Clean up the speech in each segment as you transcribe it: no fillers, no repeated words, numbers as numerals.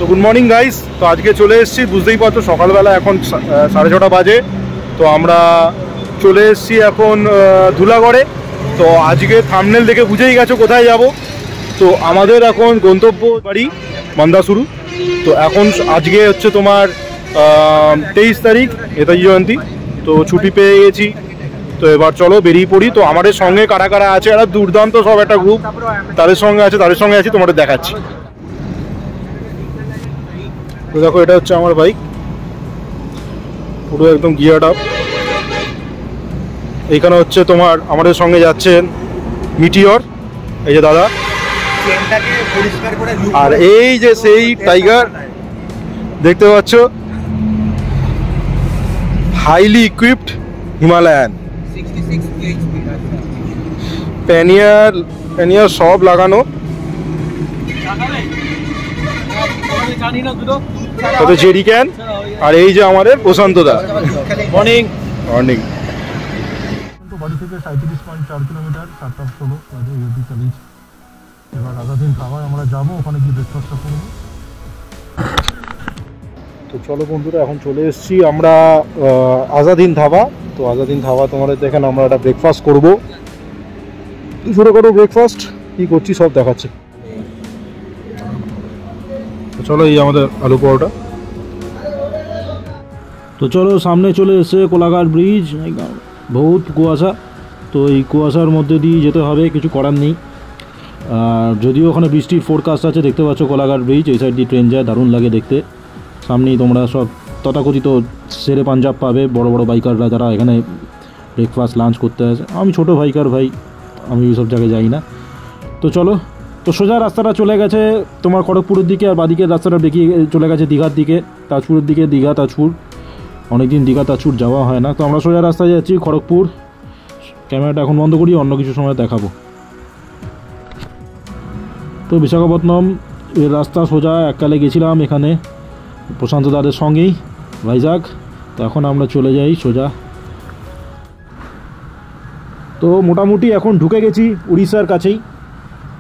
তো good morning guys. তো আজকে চলে এসেছি, বুঝতেই পারছো সকালবেলা এখন 6:30 বাজে। তো আমরা চলে এসেছি এখন ধুলাগড়ে। তো আজকে থাম্বনেল দেখে বুঝেই গেছো কোথায় যাব। তো আমাদের এখন গন্তব্য বাড়ি মন্দাসুরু। তো এখন আজকে হচ্ছে তোমার 23 তারিখ, নেতাজি জয়ন্তী। তো ছুটি পেয়ে গেছি, তো এবার চলো বেরিয়ে পড়ি। তো আমাদের সঙ্গে কারা কারা আছে, একটা দুর্দান্ত সব একটা গ্রুপ, তাদের সঙ্গে আছি, তোমাদের দেখাচ্ছি। তো দেখো, এটা হচ্ছে আমার বাইক, পুরো একদম গিয়ার্ড আপ। এইখানে হচ্ছে তোমার আমাদের সঙ্গে যাচ্ছেন মিটিওর, এই যে দাদা, আর এই যে সেই টাইগার দেখতে পাচ্ছ, হাইলি ইকুইপড হিমালয়ান, প্যানিয়ার সব লাগানো। কত জেরি ক্যান। আর এই যে আমাদের প্রশান্ত দা, মর্নিং। বাড়ি থেকে 37.4 কিলোমিটার, 7:16 বাজে ইউপি কলেজ। এবার আজাদিন ধাবায় আমরা যাবো, ওখানে গিয়ে ব্রেকফাস্টটা করবো। তো চলো বন্ধুরা, এখন চলে এসেছি আমরা আজাদিন ধাবা। তো আজাদিন ধাবা তোমাদের দেখেন, আমরা একটা ব্রেকফাস্ট করবো। শুরু করো ব্রেকফাস্ট, কী করছি সব দেখাচ্ছি। তো চলো, এই আমাদের আলু পরোটা। তো চলো, সামনে চলে এসে কোলাঘাট ব্রিজ। বহুত কুয়াশা, তো এই কুয়াশার মধ্যে দিয়ে যেতে হবে, কিছু করার নেই। আর যদিও ওখানে বৃষ্টির ফোরকাস্ট আছে, দেখতে পাচ্ছ কোলাঘাট ব্রিজ, এই সাইড দিয়ে ট্রেন যায়, দারুণ লাগে দেখতে। সামনেই তোমরা সব তথাকথিত শেরে পাঞ্জাব পাবে, বড় বড় বাইকাররা যারা এখানে ব্রেকফাস্ট লাঞ্চ করতে আসে। আমি ছোটো বাইকার ভাই, আমি এইসব জায়গায় যাই না। তো চলো, তো সোজা রাস্তাটা চলে গেছে তোমার খড়গপুরের দিকে, আর বাদিকের রাস্তাটা বেঁকিয়ে চলে গেছে দীঘার দিকে, তাজপুরের দিকে। দীঘা তাজপুর, অনেকদিন দীঘা তাজপুর যাওয়া হয় না। তো আমরা সোজা রাস্তায় যাচ্ছি খড়গপুর। ক্যামেরাটা এখন বন্ধ করি, অন্য কিছু সময় দেখাবো। তো বিশাখাপত্তনম এর রাস্তা সোজা, এককালে গেছিলাম এখানে প্রশান্ত দাদের সঙ্গেই, ভাইজাগ। তো এখন আমরা চলে যাই সোজা। তো মোটামুটি এখন ঢুকে গেছি উড়িষ্যার কাছেই।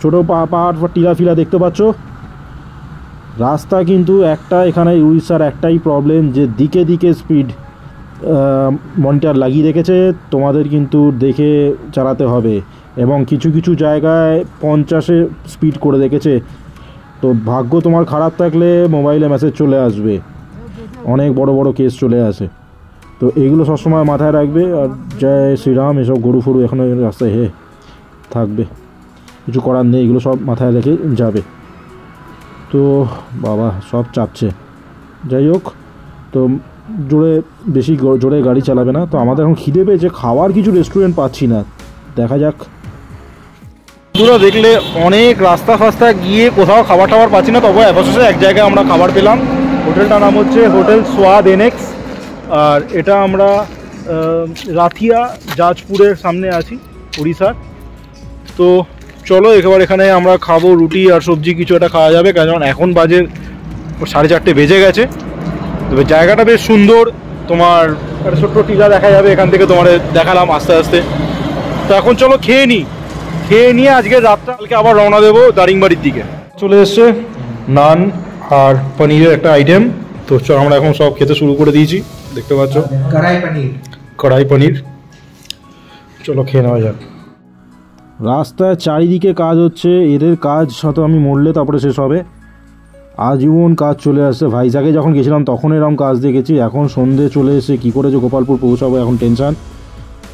ছোটো পাহাড় টিলা ফিলা দেখতে পাচ্ছ। রাস্তা কিন্তু একটা, এখানে উড়িষ্যার একটাই প্রবলেম, যে দিকে দিকে স্পিড মনিটর লাগিয়ে রেখেছে, তোমাদের কিন্তু দেখে চালাতে হবে। এবং কিছু কিছু জায়গায় 50-এ স্পিড করে রেখেছে। তো ভাগ্য তোমার খারাপ থাকলে মোবাইলে মেসেজ চলে আসবে, অনেক বড় বড় কেস চলে আসে। তো এইগুলো সবসময় মাথায় রাখবে। আর জয় শ্রীরাম, এসব গরু ফরু এখনও রাস্তায় থাকবে, কিছু করার নেই, এগুলো সব মাথায় রেখে যাবে। তো বাবা সব চাপছে, যাই হোক। তো বেশি জোরে গাড়ি চালাবে না। তো আমাদের এখন খিদে পেয়েছে, খাওয়ার কিছু রেস্টুরেন্ট পাচ্ছি না, দেখা যাক। পুরো দেখলে অনেক রাস্তা ফাস্তা গিয়ে কোথাও খাবার টাবার পাচ্ছি না। তবে অবশেষে এক জায়গায় আমরা খাবার পেলাম। হোটেলটার নাম হচ্ছে হোটেল সোয়াদ এনএক্স। আর এটা আমরা রাথিয়া জাজপুরের সামনে আছি, উড়িষ্যার। তো চলো এখানে আমরা খাবো রুটি আর সবজি, কিছু একটা খাওয়া যাবে, কারণ এখন বাজে 4:30 বেজে গেছে। তবে জায়গাটা বেশ সুন্দর, তোমার একটা ছোট্ট টিলা দেখা যাবে এখান থেকে, তোমার দেখালাম আস্তে আস্তে। তো এখন চলো খেয়ে নিয়ে আজকে রাতটা, কালকে আবার রওনা দেবো দারিংবাড়ির দিকে। চলে এসছে নান আর পনিরের একটা আইটেম। তো চলো, আমরা এখন সব খেতে শুরু করে দিয়েছি, দেখতে পাচ্ছ কড়াই পনির। চলো খেয়ে নেওয়া যাক। রাস্তায় চারিদিকে কাজ হচ্ছে, এদের কাজ হয়তো আমি মরলে তারপরে শেষ হবে। আজীবন কাজ চলে আসছে। ভাইজাগে যখন গেছিলাম তখন এরকম কাজ দেখেছি, এখন সন্ধে চলে এসে কী করে যে গোপালপুর পৌঁছাবো এখন টেনশান।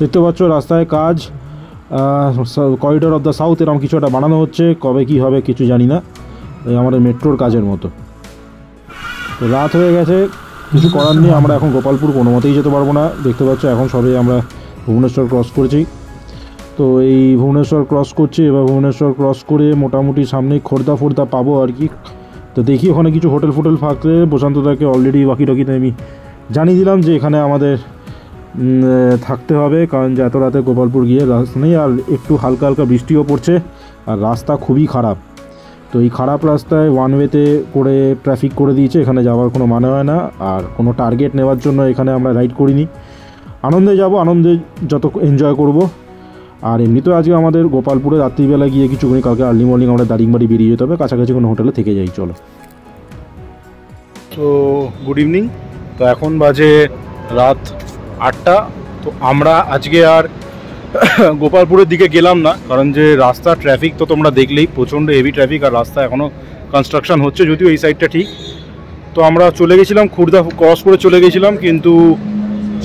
দেখতে পাচ্ছ রাস্তায় কাজ, করিডোর অফ দ্য সাউথ এরকম কিছু একটা বানানো হচ্ছে, কবে কী হবে কিছু জানি না, এই আমাদের মেট্রোর কাজের মতো। তো রাত হয়ে গেছে, কিছু করার নেই, আমরা এখন গোপালপুর কোনো মতেই যেতে পারবো না। দেখতে পাচ্ছ এখন সবে আমরা ভুবনেশ্বর ক্রস করেছি। তো এই ভুবনেশ্বর ক্রস করছি, এবার ভুবনেশ্বর ক্রস করে মোটামুটি সামনেই খোর্ধা পাবো আর কি। তো দেখি ওখানে কিছু হোটেল ফোটেল থাকলে প্রশান্তদাকে অলরেডি বাকিটাকিতে আমি জানিয়ে দিলাম যে এখানে আমাদের থাকতে হবে, কারণ যে এত রাতে গোপালপুর গিয়ে রাস্তা নেই। আর একটু হালকা হালকা বৃষ্টিও পড়ছে, আর রাস্তা খুবই খারাপ। তো এই খারাপ রাস্তায় ওয়ান ওয়েতে করে ট্রাফিক করে দিয়েছে, এখানে যাওয়ার কোনো মানে হয় না। আর কোনো টার্গেট নেওয়ার জন্য এখানে আমরা রাইড করিনি, আনন্দে যাব, আনন্দে যত এনজয় করব। আর এমনিতেও আজকে আমাদের গোপালপুরে রাত্রিবেলা গিয়ে কিছুক্ষণ, কালকে আর্লি মর্নিং আমরা দারিংবাড়ি বেরিয়ে যেতে হবে, কাছাকাছি কোনো হোটেলে থেকে যাই। চলো তো গুড ইভিনিং। তো এখন বাজে রাত 8টা। তো আমরা আজকে আর গোপালপুরের দিকে গেলাম না, কারণ যে রাস্তা ট্রাফিক তো তোমরা দেখলেই, প্রচণ্ড হেভি ট্রাফিক, আর রাস্তা এখনও কনস্ট্রাকশন হচ্ছে, যদিও এই সাইডটা ঠিক। তো আমরা চলে গেছিলাম খুর্দা ক্রস করে চলে গেছিলাম, কিন্তু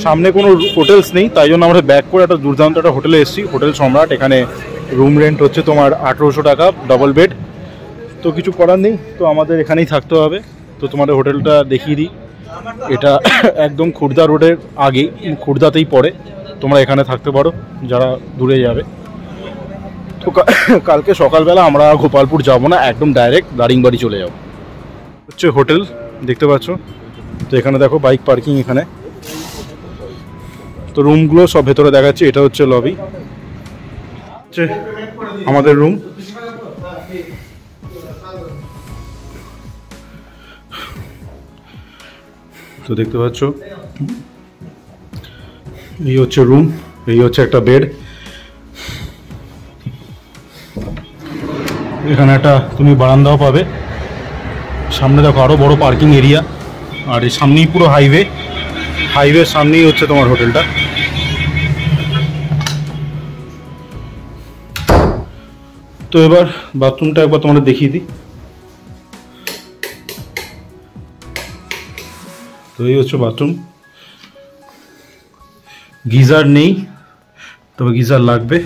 সামনে কোনো হোটেলস নেই, তাই জন্য আমরা ব্যাক করে একটা দুর্দান্ত একটা হোটেলে এসেছি, হোটেল সম্রাট। এখানে রুম রেন্ট হচ্ছে তোমার 1800 টাকা, ডবল বেড। তো কিছু করার নেই, তো আমাদের এখানেই থাকতে হবে। তো তোমাদের হোটেলটা দেখিয়ে দিই, এটা একদম খুর্দা রোডের আগেই, খুর্দাতেই পড়ে। তোমরা এখানে থাকতে পারো যারা দূরে যাবে। তো কালকে সকালবেলা আমরা গোপালপুর যাব না, একদম ডাইরেক্ট দারিংবাড়ি চলে যাব। হচ্ছে হোটেল, দেখতে পাচ্ছ। তো এখানে দেখো বাইক পার্কিং এখানে। তো রুমগুলো সব ভেতরে দেখাচ্ছি। এটা হচ্ছে লবি, হচ্ছে আমাদের রুম। তো দেখতে পাচ্ছ এই হচ্ছে রুম, এই হচ্ছে একটা বেড। এখানে একটা তুমি বারান্দাও পাবে। সামনে দেখো আরো বড় পার্কিং এরিয়া, আর এই সামনেই পুরো হাইওয়ের সামনেই হচ্ছে তোমার হোটেলটা। তো এবার বাথরুমটা একবার তোমাদের দেখিয়ে দিই। তো এই হচ্ছে বাথরুম। গিজার নেই, তবে গিজার লাগবে।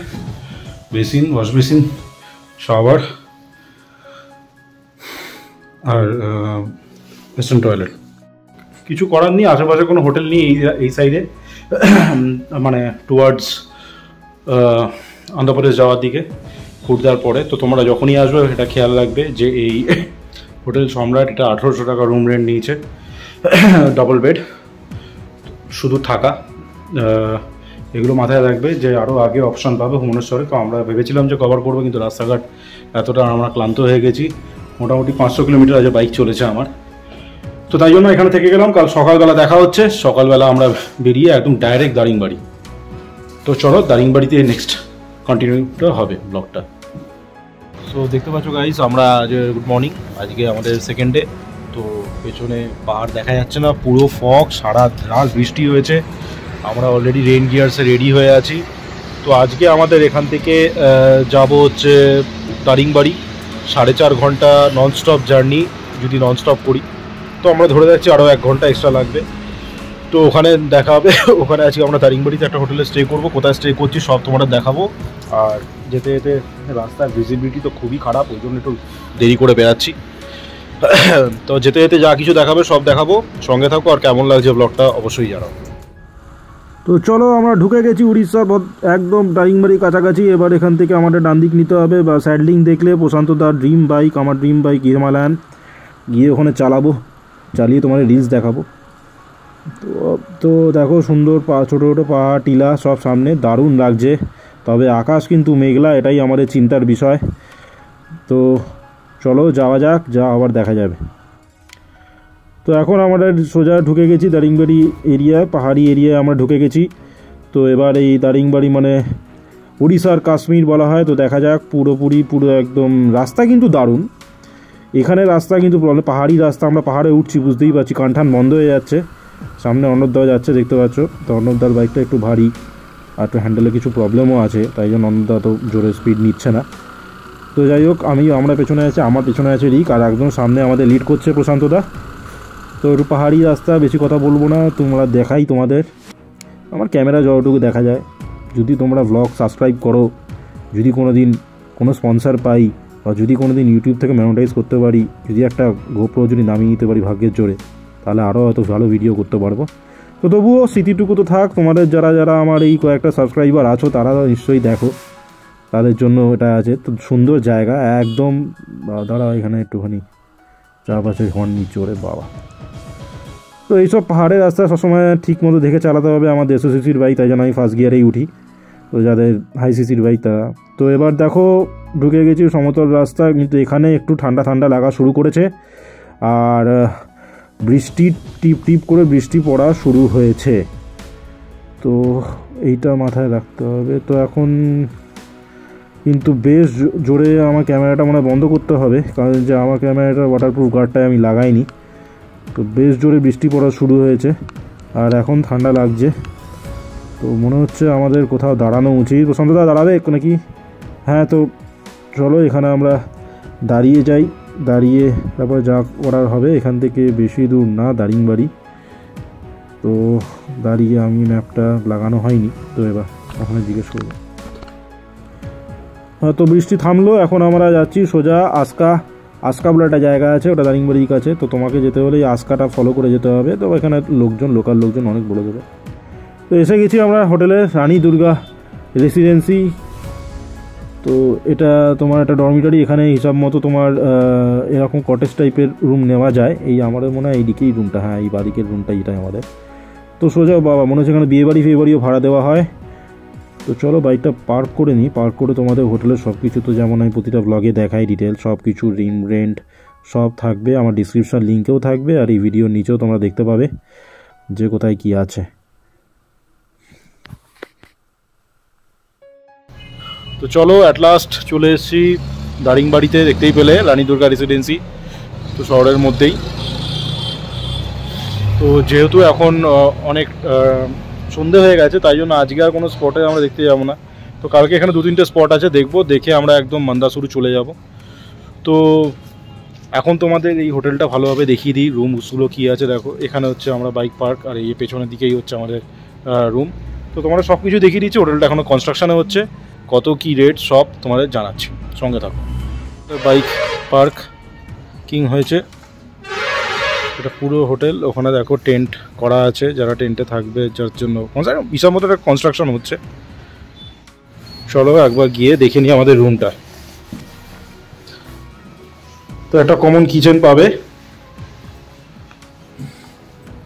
বেসিন, ওয়াশ বেসিন, শাওয়ার আর ওয়েস্টার্ন টয়লেট। কিছু করার নেই, আশেপাশে কোনো হোটেল নেই এই সাইডে, মানে টুয়ার্ডস অন্ধ্রপ্রদেশ যাওয়ার দিকে, খুর্দার পরে। তো তোমরা যখনই আসবে এটা খেয়াল রাখবে যে এই হোটেল সম্রাট, এটা 1800 টাকা রুম রেন্ট নিয়েছে, ডবল বেড, শুধু থাকা। এগুলো মাথায় রাখবে যে আরও আগে অপশান পাবে ভুবনেশ্বরে। তো আমরা ভেবেছিলাম যে কভার করবো, কিন্তু রাস্তাঘাট এতটা আমরা ক্লান্ত হয়ে গেছি। মোটামুটি 500 কিলোমিটার আজ বাইক চলেছে আমার, তো তাই জন্য এখানে থেকে গেলাম। কাল সকালবেলা দেখা হচ্ছে, সকালবেলা আমরা বেরিয়ে একদম ডাইরেক্ট দারিংবাড়ি। তো চলো দারিংবাড়িতে নেক্সট কন্টিনিউটা হবে ব্লগটা। সো দেখতে পাচ্ছ গাইস, আমরা আজ গুড মর্নিং, আজকে আমাদের সেকেন্ড ডে। তো পেছনে পাহাড় দেখা যাচ্ছে না, পুরো ফগ, সারা রাত বৃষ্টি হয়েছে। আমরা অলরেডি রেইন গিয়ার্সে রেডি হয়ে আছি। তো আজকে আমাদের এখান থেকে যাব হচ্ছে দারিংবাড়ি, 4.5 ঘন্টা ননস্টপ জার্নি যদি ননস্টপ করি। তো আমরা ধরে যাচ্ছি আরও 1 ঘন্টা এক্সট্রা লাগবে। তো ওখানে দেখা হবে। ওখানে আজকে আমরা দারিংবাড়িতে একটা হোটেলে স্টে করবো, কোথায় স্টে করছি সব তোমাদের দেখাবো। আর যেতে যেতে রাস্তার ভিজিবিলিটি তো খুবই খারাপ, ওই জন্য একটু দেরি করে বেরাচ্ছি। তো যেতে যেতে যা কিছু দেখাবে সব দেখাবো, সঙ্গে থাকো। আর কেমন লাগছে ব্লগটা অবশ্যই জানাও। তো চলো, আমরা ঢুকে গেছি উড়িষ্যার একদম দারিংবাড়ির কাছাকাছি। এবার এখান থেকে আমাদের ডান দিক নিতে হবে, বা স্যাডলিং দেখলে প্রশান্ত দার ড্রিম বাইক, আমার ড্রিম বাইক হিমালয়ান, গিয়ে ওখানে চালাবো, চালিয়ে তোমাদের রিলস দেখাবো। তো দেখো সুন্দর ছোটো ছোটো পাহাড় টিলা সব সামনে, দারুণ লাগছে। তবে আকাশ কিন্তু মেঘলা, এটাই আমাদের চিন্তার বিষয়। তো চলো যাওয়া যাক, যা আবার দেখা যাবে। তো এখন আমাদের সোজা ঢুকে গেছি দারিংবাড়ি এরিয়ায়, পাহাড়ি এরিয়ায় আমরা ঢুকে গেছি। তো এবার এই দারিংবাড়ি মানে উড়িষ্যার কাশ্মীর বলা হয়। তো দেখা যাক, পুরো একদম রাস্তা কিন্তু দারুণ। এখানে রাস্তা কিন্তু প্রবলেম, পাহাড়ি রাস্তা, আমরা পাহাড়ে উঠছি বুঝতেই পারছি, কানঠান বন্ধ হয়ে যাচ্ছে। সামনে অর্ণবদাও যাচ্ছে দেখতে পাচ্ছ। তো অর্ণবদার বাইকটা একটু ভারী, আর একটু হ্যান্ডেলে কিছু প্রবলেমও আছে, তাই জন্য অর্ণবদা তো জোরে স্পিড নিচ্ছে না। তো যাই হোক, আমরা পেছনে আছি, আমার পেছনে আছে রিক, আর একদম সামনে আমাদের লিড করছে প্রশান্তদা। তো একটু পাহাড়ি রাস্তা, বেশি কথা বলবো না, তোমরা দেখাই তোমাদের আমার ক্যামেরা যতটুকু দেখা যায়। যদি তোমরা ব্লগ সাবস্ক্রাইব করো, যদি কোনো দিন কোনো স্পন্সার পাই, বা যদি কোনো দিন ইউটিউব থেকে মনিটাইজ করতে পারি, যদি একটা গোপ্রো যদি নামিয়ে নিতে পারি ভাগ্যের জোরে, তাহলে আরও হয়তো ভালো ভিডিও করতে পারবো। তো তবুও স্মৃতিটুকু তো থাক। তোমাদের যারা আমার এই কয়েকটা সাবস্ক্রাইবার আছো, তারা নিশ্চয়ই দেখো, তাদের জন্য এটা আছে। তো সুন্দর জায়গা একদম। দাঁড়া, এখানে একটুখানি চারপাশে হর্ন নিচ্ছে, ওরে বাবা। তো এইসব পাহাড়ের রাস্তা সবসময় ঠিক মতো দেখে চালাতে হবে। আমার 150 সিসির বাইক, তাই জন্য আমি ফার্স্ট গিয়ারেই উঠি। তো যাদের হাই সিসির বাইক তারা। তো এবার দেখো ঢুকে গেছি সমতল রাস্তা, কিন্তু এখানে একটু ঠান্ডা ঠান্ডা লাগা শুরু করেছে, আর বৃষ্টি টিপ টিপ করে বৃষ্টি পড়া শুরু হয়েছে। তো এইটা মাথায় রাখতে হবে। তো এখন কিন্তু বেশ জোরে আমার ক্যামেরাটা মনে বন্ধ করতে হবে, কারণ যে আমার ক্যামেরাটার ওয়াটারপ্রুফ গার্ডটাই আমি লাগাইনি। তো বেশ জোরে বৃষ্টি পড়া শুরু হয়েছে আর এখন ঠান্ডা লাগছে। তো মনে হচ্ছে আমাদের কোথাও দাঁড়ানো উচিত। প্রশান্তদা দাঁড়াবে একটু নাকি? হ্যাঁ, তো চলো এখানে আমরা দাঁড়িয়ে যাই, দাঁড়িয়ে তারপর যা করার হবে। এখান থেকে বেশি দূর না দারিংবাড়ি। তো দাঁড়িয়ে আমি ম্যাপটা লাগানো হয়নি, তো এবার ওখানে জিজ্ঞেস করবো। তো বৃষ্টি থামলো, এখন আমরা যাচ্ছি সোজা আস্কা বলে একটা জায়গা আছে, ওটা দারিংবাড়ির কাছে। তো তোমাকে যেতে হলে এই আস্কাটা ফলো করে যেতে হবে। তো এখানে লোকাল লোকজন অনেক বলে দেবে। তো এসে গেছি আমরা হোটেলে, রানী দুর্গা রেসিডেন্সি। তো এটা তোমার একটা ডরমিটারি। এখানে হিসাব মতো তোমার এরকম কটেজ টাইপের রুম নেওয়া যায়। এই আমাদের মনে হয় এইদিকেই রুমটা, হ্যাঁ এই বাদিকের রুমটা এটাই আমাদের। তো সোজা বাবা মনে হচ্ছে এখানে বিয়েবাড়িও ভাড়া দেওয়া হয়। তো চলো বাইকটা পার্ক করে নিই, পার্ক করে তোমাদের হোটেলের সব কিছু তো যেমন আমি প্রতিটা ব্লগে দেখাই ডিটেল সব কিছু, রেন্ট সব থাকবে আমার ডিসক্রিপশন লিঙ্কেও থাকবে, আর এই ভিডিওর নিচেও তোমরা দেখতে পাবে যে কোথায় কি আছে। তো চলো অ্যাট লাস্ট চলে এসেছি দারিংবাড়িতে, দেখতেই পেলে রানী দুর্গা রেসিডেন্সি, তো শহরের মধ্যেই। তো যেহেতু এখন অনেক সন্ধে হয়ে গেছে, তাই জন্য আজকে আর কোনো স্পটে আমরা দেখতে যাবো না। তো কালকে এখানে 2-3টে স্পট আছে, দেখবো, দেখে আমরা একদম মান্দাসুরু চলে যাব। তো এখন তোমাদের এই হোটেলটা ভালোভাবে দেখিয়ে দিই, রুমসগুলো কী আছে। দেখো এখানে হচ্ছে আমরা বাইক পার্ক, আর এই পেছনের দিকেই হচ্ছে আমাদের রুম। তো তোমরা সব কিছু দেখিয়ে দিচ্ছি। হোটেলটা এখনও কনস্ট্রাকশানে হচ্ছে, কত কি রেট সব তোমাদের জানাচ্ছি, সঙ্গে থাকো। বাইক পার্ক কিং হয়েছে এটা পুরো হোটেল। ওখানে দেখো টেন্ট করা আছে, যারা টেন্টে থাকবে যার জন্য বিশাল মতো একটা কনস্ট্রাকশন হচ্ছে। চলো একবার গিয়ে দেখে নিই আমাদের রুমটা। তো একটা কমন কিচেন পাবে,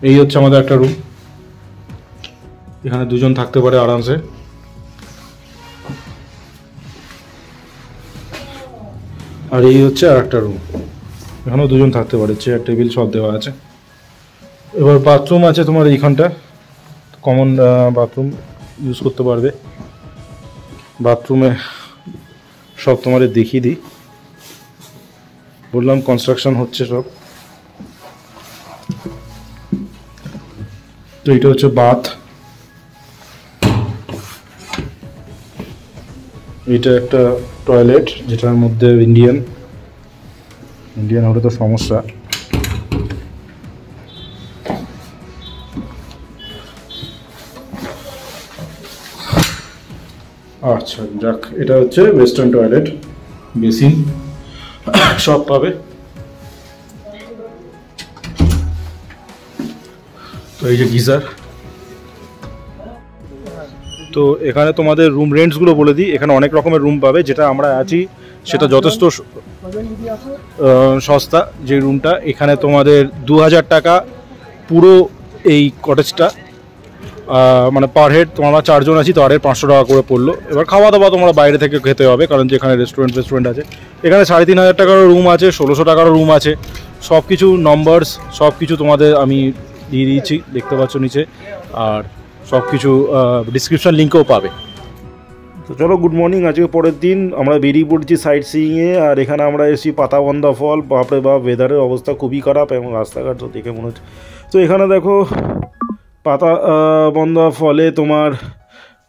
এই হচ্ছে আমাদের একটা রুম। এখানে দুজন থাকতে পারে আরামসে। আর এই হচ্ছে আর একটা রুম, এখানেও দুজন থাকতে পারে, চেয়ার টেবিল সব দেওয়া আছে। এবার বাথরুম আছে তোমার এইখানটা, কমন বাথরুম ইউজ করতে পারবে। বাথরুমে সব তোমাদের দেখিয়ে দিই, বললাম কনস্ট্রাকশন হচ্ছে সব। তো এটা হচ্ছে বাথ, এটা একটা টয়লেট যেটার মধ্যে ইন্ডিয়ান হলে তো সমস্যা। আচ্ছা যাক, এটা হচ্ছে ওয়েস্টার্ন টয়লেট, বেসিন সব পাবে। তো এই যে গিজার। তো এখানে তোমাদের রুম রেন্টসগুলো বলে দিই। এখানে অনেক রকমের রুম পাবে, যেটা আমরা আছি সেটা যথেষ্ট সস্তা। যে রুমটা এখানে তোমাদের 2000 টাকা পুরো এই কটেজটা, মানে পার হেড। তোমরা 4 জন আছি, তো আর 500 টাকা করে পড়লো। এবার খাওয়া দাওয়া তোমরা বাইরে থেকে খেতে হবে, কারণ যেখানে রেস্টুরেন্ট আছে। এখানে 3500 টাকারও রুম আছে, 1600 টাকারও রুম আছে। সব কিছু নম্বরস সব কিছু তোমাদের আমি দিয়ে দিয়েছি, দেখতে পাচ্ছ নিচে। আর সব কিছু ডিসক্রিপশন লিঙ্কেও পাবে। তো চলো গুড মর্নিং। আজকে পরের দিন আমরা বেরিয়ে পড়ছি সাইট সিইংয়ে। আর এখানে আমরা এসেছি পাতাবন্ধা ফল। বাপরে বাপ, ওয়েদারের অবস্থা খুবই খারাপ এবং রাস্তাঘাট তো দেখে মনে হচ্ছে। তো এখানে দেখো পাতাবন্ধা ফলে তোমার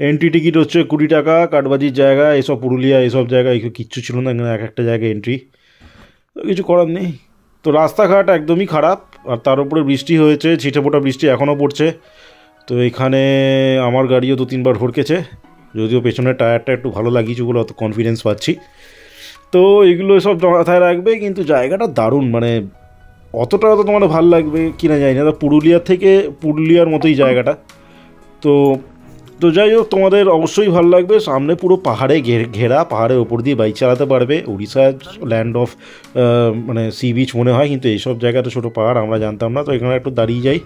এন্ট্রি টিকিট হচ্ছে 20 টাকা। কাঠবাজির জায়গা এসব, পুরুলিয়া এসব জায়গায় কিচ্ছু ছিল না, এখানে এক একটা জায়গায় এন্ট্রি। তো কিছু করার নেই। তো রাস্তাঘাট একদমই খারাপ, আর তার উপরে বৃষ্টি হয়েছে, ছিটেফোঁটা বৃষ্টি এখনও পড়ছে। তো এখানে আমার গাড়িও 2-3 বার ভরকেছে, যদিও পেছনের টায়ারটা একটু ভালো লাগিয়েছে, ওগুলো অত কনফিডেন্স পাচ্ছি। তো এগুলো সব মাথায় রাখবে। কিন্তু জায়গাটা দারুণ, মানে অতটা তোমার ভালো লাগবে কিনা জানি না। পুরুলিয়ার মতোই জায়গাটা। তো তো যাই হোক, তোমাদের অবশ্যই ভালো লাগবে। সামনে পুরো পাহাড়ে ঘেরা, পাহাড়ের ওপর দিয়ে বাইক চালাতে পারবে। উড়িষ্যা ল্যান্ড অফ মানে সি বিচ মনে হয়, কিন্তু এইসব জায়গাটা ছোটো পাহাড়, আমরা জানতাম না। তো এখানে একটু দাঁড়িয়ে যাই।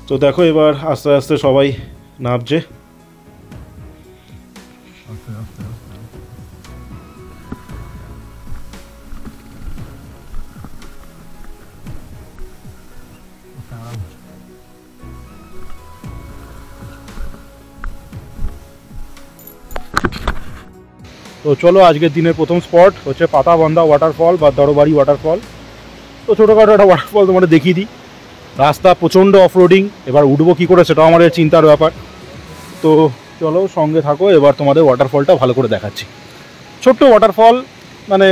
তো দেখো এবার আস্তে আস্তে সবাই নামছে। তো চলো, আজকের দিনের প্রথম স্পট হচ্ছে পাতাবন্ধা ওয়াটারফল বা দরবারি ওয়াটারফল। তো ছোটোখাটো একটা ওয়াটারফল তোমাদের দেখিয়ে দিই। রাস্তা প্রচণ্ড অফরোডিং, এবার উঠবো কী করে সেটাও আমাদের চিন্তার ব্যাপার। তো চলো সঙ্গে থাকো, এবার তোমাদের ওয়াটারফলটা ভালো করে দেখাচ্ছি। ছোট্ট ওয়াটারফল, মানে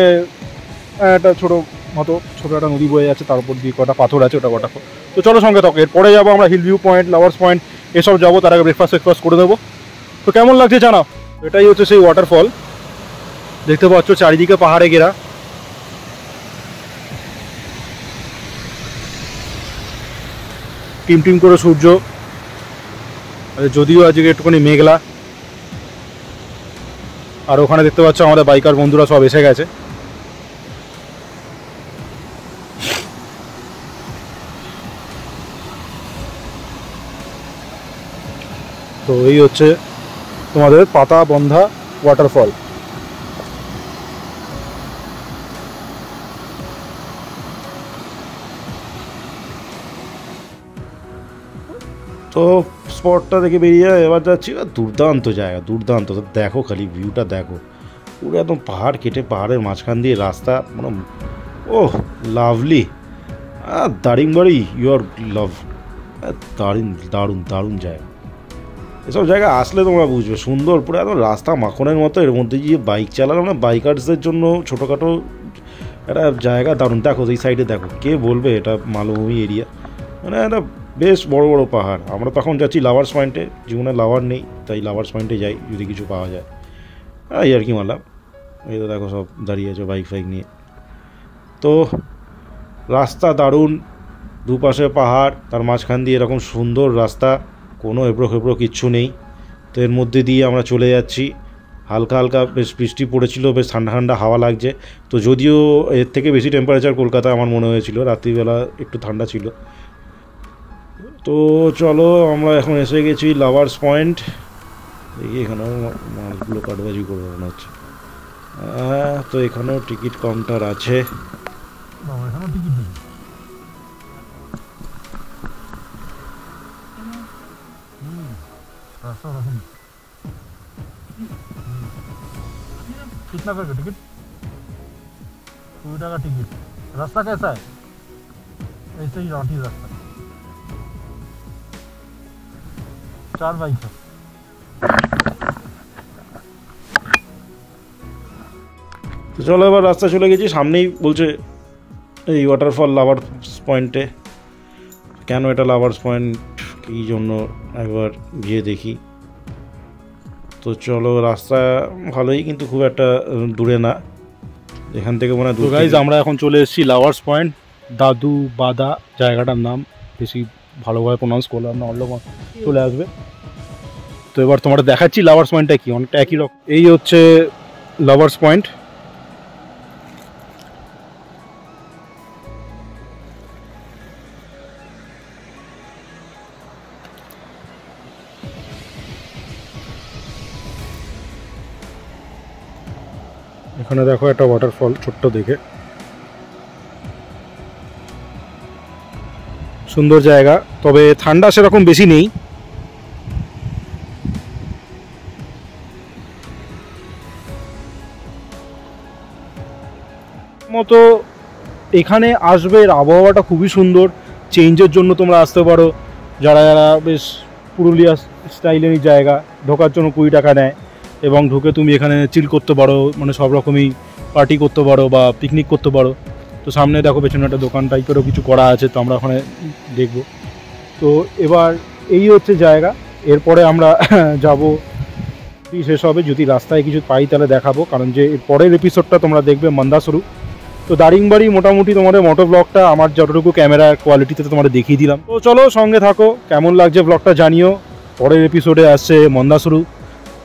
একটা ছোটো মতো ছোটো একটা নদী বয়ে যাচ্ছে, তার উপর দিয়ে কটা পাথর আছে, ওটা ওয়াটারফল। তো চলো সঙ্গে থাকো। এরপরে যাবো আমরা hill view point, lovers point, এসব যাবো। তার আগে ব্রেকফাস্ট করে দেবো। তো কেমন লাগছে জানাও। এটাই হচ্ছে সেই ওয়াটারফল, দেখতে পাচ্ছ চারিদিকে পাহাড়ে ঘেরা। টিম টিম করে সূর্য, যদিও আজকে একটুখানি মেঘলা। আর ওখানে দেখতে পাচ্ছ আমাদের বাইকার বন্ধুরা সব এসে গেছে। তো এই হচ্ছে তোমাদের পাতা বন্ধা ওয়াটারফল। তো স্পটটা দেখে বেরিয়ে যায়, এবার যাচ্ছি। দুর্দান্ত জায়গা, দুর্দান্ত। দেখো খালি ভিউটা দেখো, পুরো একদম পাহাড় কেটে পাহাড়ের মাঝখান দিয়ে রাস্তা, মানে ওহ লাভলি। দারিংবাড়ি ইউর লাভ, দারুণ দারুণ দারুণ জায়গা। এসব জায়গা আসলে তোমরা বুঝবে, সুন্দর পুরো একদম রাস্তা মাখনের মতো। এর মধ্যে গিয়ে বাইক চালানো না, বাইকার্সদের জন্য ছোটোখাটো একটা জায়গা, দারুণ। দেখো এই সাইডে দেখো, কে বলবে এটা মালভূমি এরিয়া, মানে একটা বেশ বড় বড় পাহাড়। আমরা তখন যাচ্ছি লাভার্স পয়েন্টে, জীবনে লাভার নেই, তাই লাভার্স পয়েন্টে যাই যদি কিছু পাওয়া যায়। এই আর কি মানলাম। এই তো দেখো সব দাঁড়িয়ে আছে বাইক ফাইক নিয়ে। তো রাস্তা দারুণ, দুপাশে পাহাড়, তার মাঝখান দিয়ে এরকম সুন্দর রাস্তা, কোনো এবড়ো খেবড়ো কিচ্ছু নেই। তো এর মধ্যে দিয়ে আমরা চলে যাচ্ছি। হালকা হালকা বেশ বৃষ্টি পড়েছিল, বেশ ঠান্ডা ঠান্ডা হাওয়া লাগছে। তো যদিও এর থেকে বেশি টেম্পারেচার কলকাতা আমার মনে হয়েছিল, রাত্রিবেলা একটু ঠান্ডা ছিল। তো চলো আমরা এখন এসে গেছি লাভার্স পয়েন্ট। দেখি এখানেও মাছগুলো কাটবাজি করবো মনে হচ্ছে। তো এখানেও টিকিট কাউন্টার আছে। এখানেও টিকিট নেই। कितना करके टिकट? 2 टाका टिकट। रास्ता कैसा है? ऐसे ही राउंड ही रास्ता, 4 बाइक है। তো চলো এবার রাস্তা চলে গেছি, সামনেই বলছে এই ওয়াটারফল লাভার্স পয়েন্টে। কেন এটা লাভার্স পয়েন্ট, কী জন্য একবার গিয়ে দেখি। তো চলো, রাস্তা ভালোই, কিন্তু খুব একটা দূরে না এখান থেকে মনে হয়। তো গাইজ আমরা এখন চলে এসেছি লাভার্স পয়েন্ট। দাদু বাদা জায়গাটার নাম, বেশি ভালোভাবে প্রনাউন্স করলাম না, অন্য চলে আসবে। তো এবার তোমাদের দেখাচ্ছি লাভার্স পয়েন্টটা কি, অনেকটা একই রকম। এই হচ্ছে লাভার্স পয়েন্ট। এখানে দেখো একটা ওয়াটারফল, ছোট্ট দেখে, সুন্দর জায়গা। তবে ঠান্ডা সেরকম বেশি নেই। মতো এখানে আসবে, আবহাওয়াটা খুবই সুন্দর। চেঞ্জের জন্য তোমরা আসতে পারো, যারা যারা বেশ পুরুলিয়া স্টাইলের জায়গা। ঢোকার জন্য 20 টাকা নেয়, এবং ঢুকে তুমি এখানে চিল করতে পারো, মানে সব রকমই পার্টি করতে পারো বা পিকনিক করতে পারো। তো সামনে দেখো পেছনে একটা দোকান টাইপেরও কিছু করা আছে, তো আমরা ওখানে দেখব। তো এবার এই হচ্ছে জায়গা। এরপরে আমরা যাব শেষ হবে, যদি রাস্তায় কিছু পাই তাহলে দেখাবো, কারণ যে পরের এপিসোডটা তোমরা দেখবে মন্দাসুরু। তো দারিংবাড়ি মোটামুটি তোমাদের মোটো ব্লগটা আমার যতটুকু ক্যামেরার কোয়ালিটিতে তোমাদের দেখিয়ে দিলাম। তো চলো সঙ্গে থাকো, কেমন লাগছে ব্লগটা জানিও। পরের এপিসোডে আসছে মন্দাসুরু,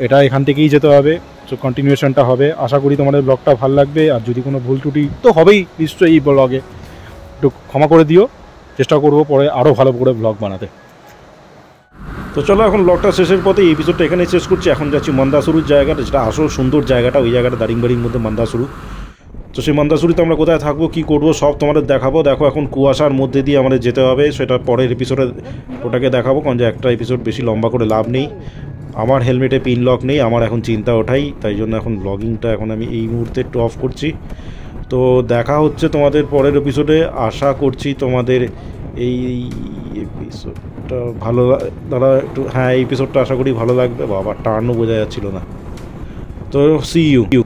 এটা এখান থেকেই যেতে হবে। তো কন্টিনিউশনটা হবে, আশা করি তোমাদের ব্লগটা ভালো লাগবে। আর যদি কোনো ভুল ত্রুটি তো হবেই নিশ্চয়ই এই ব্লগে, একটু ক্ষমা করে দিও। চেষ্টা করবো পরে আরও ভালো করে ব্লগ বানাতে। তো চলো এখন ব্লগটা শেষের পথে, এই এপিসোডটা এখানে শেষ করছি। এখন যাচ্ছি মন্দাসুরুর জায়গাটা, যেটা আসল সুন্দর জায়গাটা, ওই জায়গাটা দারিংবাড়ির মধ্যে মন্দাসুরু। তো সেই মন্দাসুরিতে আমরা কোথায় থাকবো, কী করবো, সব তোমাদের দেখাবো। দেখো এখন কুয়াশার মধ্যে দিয়ে আমাদের যেতে হবে, সেটা পরের এপিসোডে ওটাকে দেখাবো, কারণ যে একটা এপিসোড বেশি লম্বা করে লাভ নেই। আমার হেলমেটে পিন লক নেই, আমার এখন চিন্তা ওঠাই, তাই জন্য এখন ব্লগিংটা এখন আমি এই মুহূর্তে একটু অফ করছি। তো দেখা হচ্ছে তোমাদের পরের এপিসোডে। আশা করছি তোমাদের এই এপিসোডটা ভালো দাঁড়া একটু, হ্যাঁ এই এপিসোডটা আশা করি ভালো লাগবে। বাবা টার্নও বোঝা যাচ্ছিল না। তো সি ইউ।